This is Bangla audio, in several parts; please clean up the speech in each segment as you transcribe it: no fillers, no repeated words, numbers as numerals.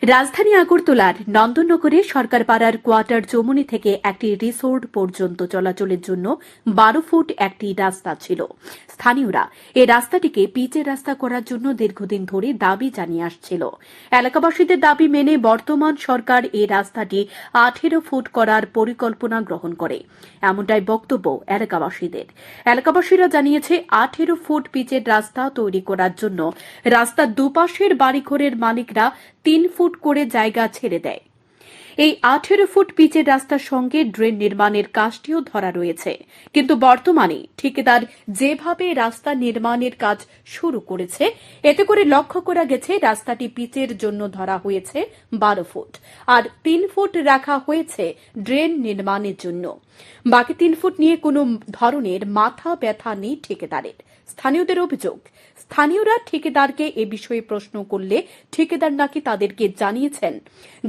রাজধানী আগরতলার নন্দননগরে সরকারপাড়ার কোয়ার্টার চৌমুনি থেকে একটি রিসোর্ট পর্যন্ত চলাচলের জন্য 12 ফুট একটি রাস্তা ছিল। স্থানীয়রা এই রাস্তাটিকে পিচের রাস্তা করার জন্য দীর্ঘদিন ধরে দাবি জানিয়ে আসছিল। এলাকাবাসীদের দাবি মেনে বর্তমান সরকার এই রাস্তাটি 18 ফুট করার পরিকল্পনা গ্রহণ করে, এমনটাই বক্তব্য এলাকাবাসীদের। এলাকাবাসীরা জানিয়েছে 18 ফুট পিচের রাস্তা তৈরি করার জন্য রাস্তার দুপাশের বাড়িঘরের মালিকরা 3 ফুট করে জায়গা ছেড়ে দেয়। এই 18 ফুট পিচের রাস্তার সঙ্গে ড্রেন নির্মাণের কাজটিও ধরা রয়েছে, কিন্তু বর্তমানে ঠিকাদার যেভাবে রাস্তা নির্মাণের কাজ শুরু করেছে, এতে করে লক্ষ্য করা গেছে রাস্তাটি পিচের জন্য ধরা হয়েছে 12 ফুট, আর 3 ফুট রাখা হয়েছে ড্রেন নির্মাণের জন্য। বাকি 3 ফুট নিয়ে কোনো ধরনের মাথা ব্যথা নেই ঠিকাদারের। স্থানীয়দের অভিযোগ, স্থানীয়রা ঠিকাদারকে এ বিষয়ে প্রশ্ন করলে ঠিকাদার নাকি তাদেরকে জানিয়েছেন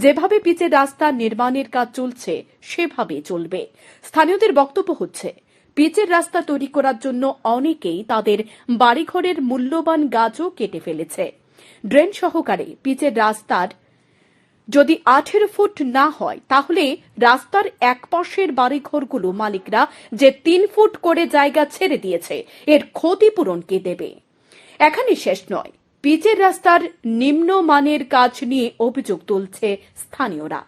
যেভাবে পিচের রাস্তা নির্মাণের কাজ চলছে সেভাবে চলবে। স্থানীয়দের বক্তব্য হচ্ছে, পিচের রাস্তা তৈরি করার জন্য অনেকেই তাদের বাড়িঘরের মূল্যবান গাছও কেটে ফেলেছে। ড্রেন সহকারে পিচের রাস্তার যদি 18 ফুট না হয়, তাহলে রাস্তার একপাশের বাড়িঘরগুলো মালিকরা যে 3 ফুট করে জায়গা ছেড়ে দিয়েছে, এর ক্ষতিপূরণ কে দেবে? এখানে শেষ নয়, পিচের রাস্তার নিম্নমানের কাজ নিয়ে অভিযোগ তুলছে স্থানীয়রা।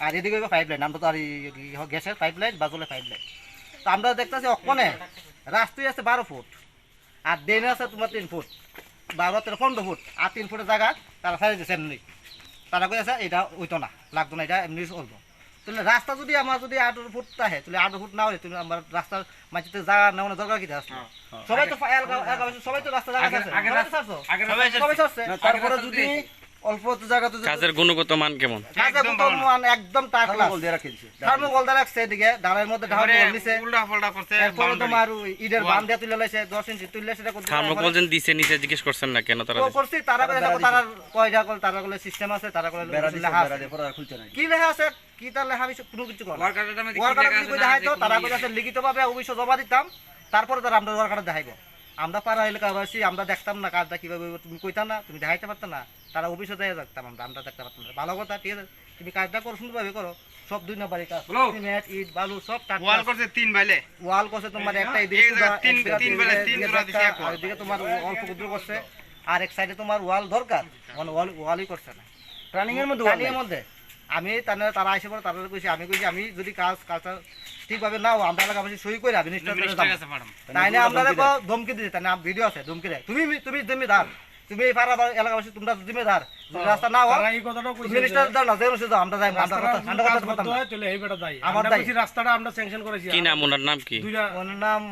আর এদিকে পাইপলাইন, আমরা তো আর গ্যাসের পাইপলাইন বা জলের পাইপলাইন, তো আমরা দেখতেছি অকনে রাস্তায় আছে 12 ফুট আর ড্রেনে আছে তোমার 3 ফুট, 12 13 15 ফুট, আর 3 ফুটের জায়গা তারা ছাড়িয়ে দিয়েছে এমনি। তারা কইছে এটা ওইতো না, লাগতো না, এটা এমনি চলবো। তাহলে রাস্তা যদি আমার যদি 18 ফুট থাকে, তাহলে 18 ফুট না হলে তুমি আমার রাস্তার মাঝে জায়গা নেওয়ার দরকার কি আছে? সবাই তো সবাই তো রাস্তা জায়গা আছে, সবাই ছাড়ছে। তারপরে যদি অল্প জায়গা তো কাজের গুণগত মান কেমন? কাজের গুণগত মান একদম টাকলা দিয়ে রাখছে, থার্মোকল দিয়ে রাখছে, এদিকে ডালের মধ্যে ঢাল দিছে, উল্টা পাল্টা করছে। এরপরে তোমার ইটের বাম দিয়ে তুলে লাইছে 10 ইঞ্চি তুললে সেটা করতে থার্মোকল যেন দিছে নিচে জিজ্ঞেস করছেন না কেন তারা? তো করছি, তারা করে দেখো, তারা কয়টা কল, তারা বলে সিস্টেম আছে, তারা করে লেখা খুলছে না। কি লেখা আছে, কি তার লেখা আমি কোনো কিছু কর ওয়ার্কারটা কই দেখাইতো, তারা কই আছে লিখিতভাবে অবশ্য জমা দিতাম, তারপরে তারা আমরা ওয়ার্কারটা দেখাইবো। আমরা পাড়া এলাকাবাসী আমরা দেখতাম না কাজটা কিভাবে, তুমি কইতা না, তুমি দেখাইতে পারতো না, তারা অফিসে দেয় দেখতাম, আমরা দেখতে পারতাম না। ভালো কথা, ঠিক আছে, তুমি কাজটা করো, সুন্দরভাবে করো, সব 2 নম্বরই কাজ, সিমেন্ট ইট বালু সব ওয়াল করছে 3 বাইলে, ওয়াল করছে তোমার একটা এদিকে 3 বাইলে 3 জোড়া দিছে, আর এদিকে তোমার অল্প কুদ্র করছে, আর এক সাইডে তোমার ওয়াল দরকার, মানে ওয়ালই করছে না ট্রেনিং এর মধ্যে। আমি তারা আইসে পরে তারা কইছি, আমি কইছি আমি যদি কাজটা ঠিকভাবে নাও, আমরা এলাকাবাসী সই করে আমি তাই না, আমরা দেখো ধমকি দিতে, তাই না ভিডিও আছে, ধমকি দেয় তুমি জিম্মেদার, তুমি এই পাড়া এলাকাবাসী তোমরা জিম্মেদার, রাস্তা না মিনিস্টার দাও না, আমরা যাই, আমার রাস্তাটা আমরা স্যাংশন করেছি। কি নাম ওনার নাম? কি ওনার নাম?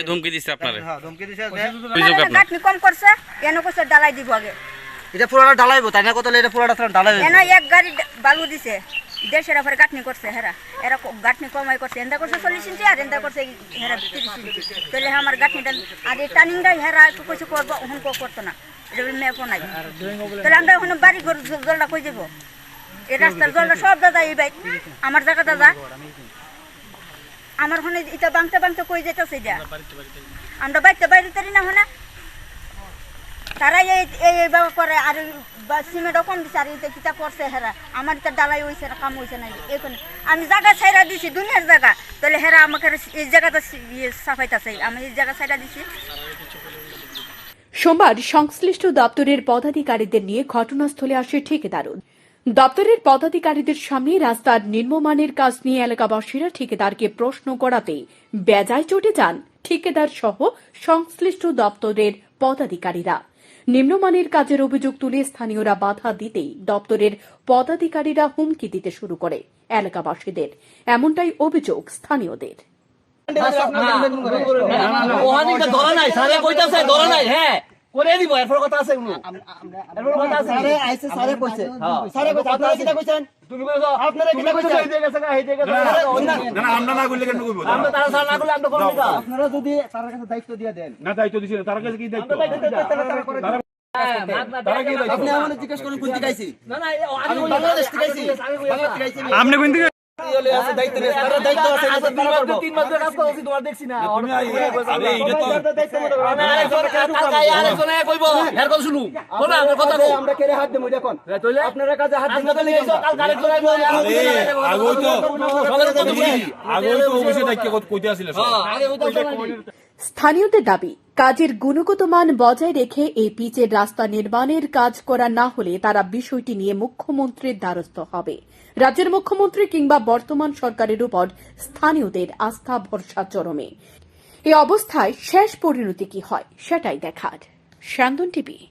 ধমকি দিচ্ছে আপনারা? ধমকি দিছে কম করছে, কেন করছে ডালাই দিব আগে, এটা পুরোটা ঢালাইবো, তাই না? কত এটা পুরোটা ঢালাইবো, কেন এক গাড়ি বালু দিছে, দেশের পরে গাঁথনি করছে, হেরা এরা গাঁথনি কমাই করছে, এন্দা করছে 40 ইঞ্চি আর এন্দা করছে হেরা 30 ইঞ্চি। তাহলে আমার গাঁথনিটা আর এই টার্নিংটাই হেরা কিছু করবো, ওখান করতো না, এটা মেপো নাই। তাহলে আমরা ওখানে বাড়ি ঘর জলটা কই যাবো, এই রাস্তার জলটা সব দাদা এই বাইক আমার জায়গা দাদা, আমার ওখানে এটা বাংতে কই যেতেছে, এটা আমরা বাইতে বাইরে তারি না হলে তারা এইভাবে করে, আর সিমেন্টও কম দিচ্ছে, আর এটা কিতা করছে হেরা, আমার এটা ডালাই হয়েছে না, কাম হয়েছে না, এখানে আমি জায়গা ছাইরা দিছি দুনিয়ার জায়গা, তাহলে হেরা আমাকে এই জায়গাটা সাফাইতেছে, আমি এই জায়গা ছাইরা দিছি। সোমবার সংশ্লিষ্ট দপ্তরের পদাধিকারীদের নিয়ে ঘটনাস্থলে আসে ঠিকাদারও। দপ্তরের পদাধিকারীদের সামনে রাস্তার নিম্নমানের কাজ নিয়ে এলাকাবাসীরা ঠিকাদারকে প্রশ্ন করাতে বেজায় চটে যান ঠিকাদার সহ সংশ্লিষ্ট দপ্তরের পদাধিকারীরা। নিম্নমানের কাজের অভিযোগ তুলে স্থানীয়রা বাধা দিতেই দপ্তরের পদাধিকারীরা হুমকি দিতে শুরু করে এলাকাবাসীদের, এমনটাই অভিযোগ স্থানীয়দের। করে দিব এরপর কথা আছে উনি এরপর কথা আছে আরে আইছে সারে কইছে সারে কইছে আপনারা কিটা কইছেন তুমি কইছো আপনারা কিটা কইছেন এই জায়গা আছে এই জায়গা না আমরা না কইলে কেন কইবো আমরা তারা সারা না কইলে আমরা করব না আপনারা যদি তার কাছে দায়িত্ব দিয়ে দেন না দায়িত্ব দিছি তার কাছে কি দায়িত্ব আপনি আমাকে জিজ্ঞেস করুন কোন দিকে আইছি না না আমি বাংলাদেশ থেকে আইছি আপনি কোন দিকে আমরা কেড়ে হাত দেবো এখন আপনারা কাজে হাত স্থানীয়দের দাবি কাজের গুণগত মান বজায় রেখে এই পিচের রাস্তা নির্মাণের কাজ করা না হলে তারা বিষয়টি নিয়ে মুখ্যমন্ত্রীর দ্বারস্থ হবে। রাজ্যের মুখ্যমন্ত্রী কিংবা বর্তমান সরকারের উপর স্থানীয়দের আস্থা ভরসা চরমে। এই অবস্থায় শেষ পরিণতি কি হয় সেটাই দেখার। শান্তন টিভি।